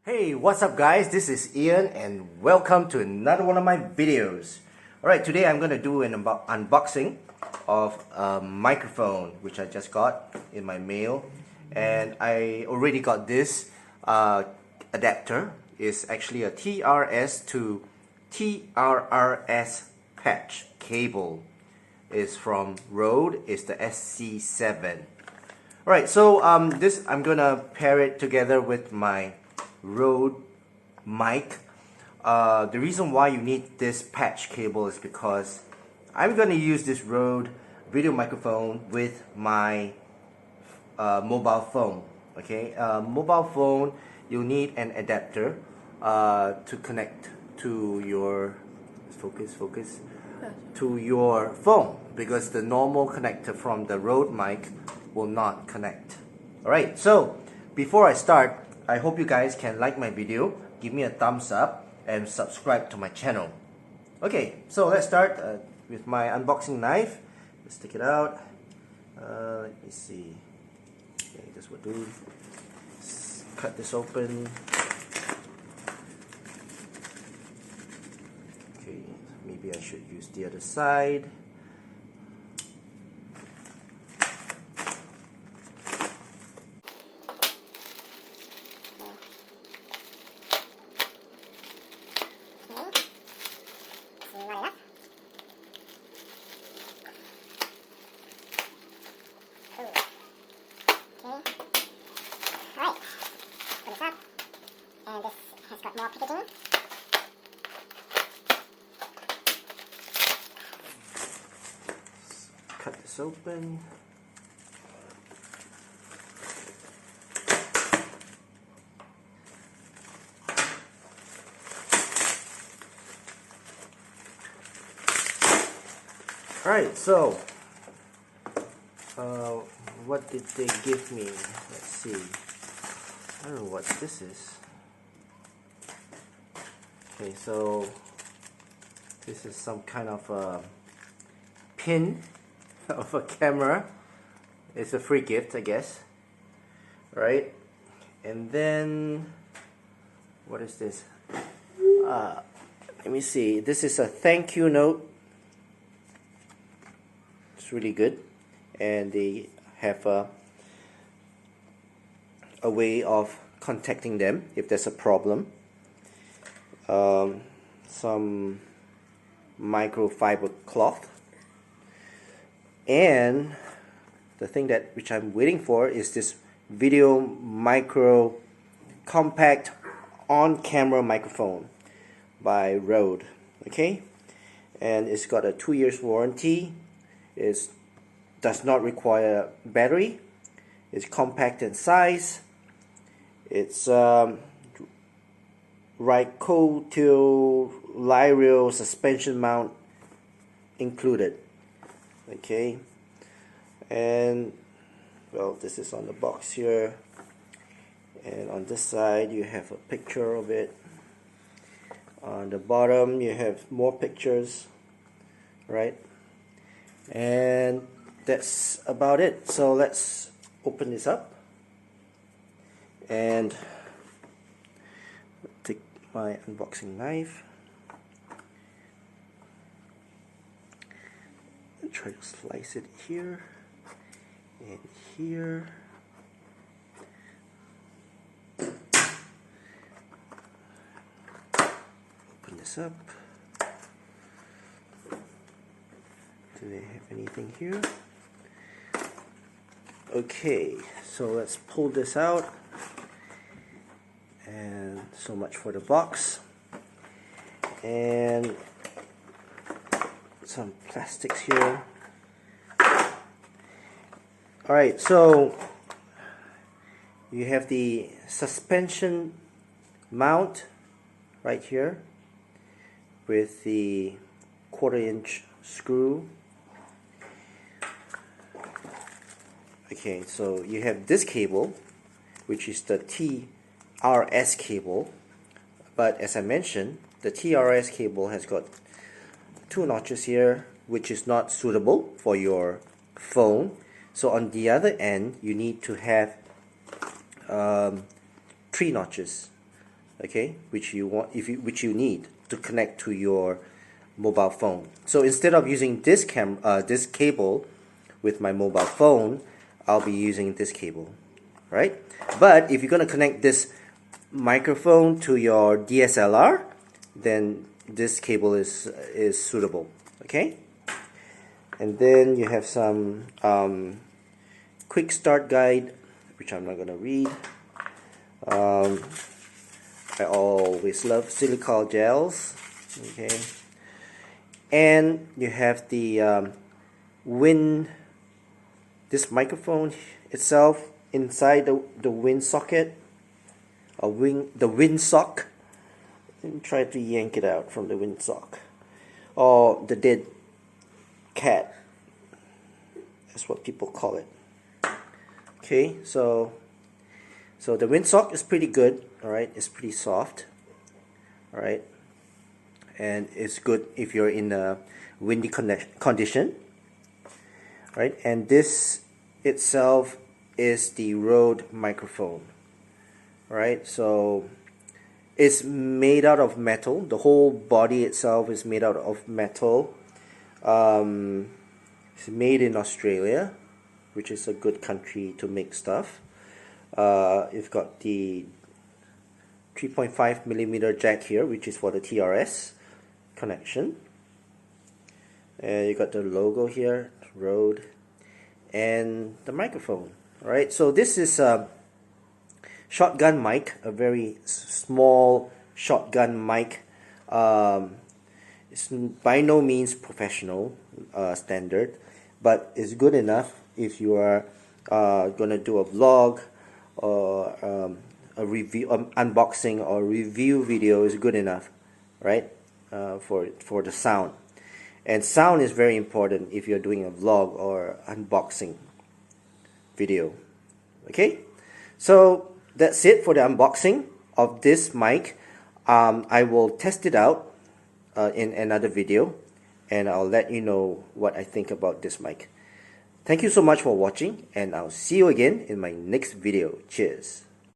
Hey, what's up guys? This is Ian and welcome to another one of my videos. Alright, today I'm going to do an unboxing of a microphone which I just got in my mail, and I already got this adapter. It's actually a TRS to TRRS patch cable. It's from Rode. It's the SC7. Alright, so this I'm going to pair it together with my Rode mic. The reason why you need this patch cable is because I'm going to use this Rode video microphone with my mobile phone. Okay, mobile phone, you need an adapter to connect to your to your phone, because the normal connector from the Rode mic will not connect. Alright, so before I start, I hope you guys can like my video, give me a thumbs up, and subscribe to my channel. Okay, so let's start with my unboxing knife. Let's take it out. Let me see. Okay, this will do. Let's cut this open. Okay, maybe I should use the other side. And this has got more packaging. Cut this open. Alright, so what did they give me? Let's see. I don't know what this is. Okay, so this is some kind of a pin of a camera. It's a free gift, I guess. Right? And then what is this? Let me see. This is a thank you note. It's really good, and they have a way of contacting them if there's a problem. Some microfiber cloth, and the thing which I'm waiting for is this VideoMicro compact on-camera microphone by Rode. Okay, and it's got a 2 years warranty. It does not require battery. It's compact in size. It's Lyrail suspension mount included. Okay, and well, this is on the box here, and on this side you have a picture of it. On the bottom you have more pictures, right? And that's about it. So let's open this up and take my unboxing knife and try to slice it here and here. Open this up. Do they have anything here? Okay, so let's pull this out. And so much for the box. And some plastics here. Alright, so you have the suspension mount right here with the 1/4-inch screw. Okay, so you have this cable, which is the TRS cable, but as I mentioned, the TRS cable has got 2 notches here, which is not suitable for your phone. So on the other end, you need to have 3 notches. okay, which you want, which you need to connect to your mobile phone. So instead of using this cable with my mobile phone, I'll be using this cable, right? But if you're gonna connect this microphone to your DSLR, then this cable is suitable, okay? And then you have some quick start guide, which I'm not gonna read. I always love silicone gels, okay? And you have the this microphone itself inside the wind socket, the wind sock. Let me try to yank it out from the wind sock, or the dead cat. That's what people call it. Okay, so the wind sock is pretty good. All right, it's pretty soft. All right, and it's good if you're in a windy condition. Right, and this itself is the Rode microphone. Right, so it's made out of metal. The whole body itself is made out of metal. It's made in Australia, which is a good country to make stuff. It's got the 3.5mm jack here, which is for the TRS connection. And you got the logo here, Rode, and the microphone. Alright, so this is a shotgun mic, a very small shotgun mic. It's by no means professional standard, but it's good enough if you are gonna do a vlog or a review, unboxing or review video is good enough, right? For the sound. And sound is very important if you're doing a vlog or unboxing video. Okay, so that's it for the unboxing of this mic. I will test it out in another video, and I'll let you know what I think about this mic. Thank you so much for watching, and I'll see you again in my next video. Cheers.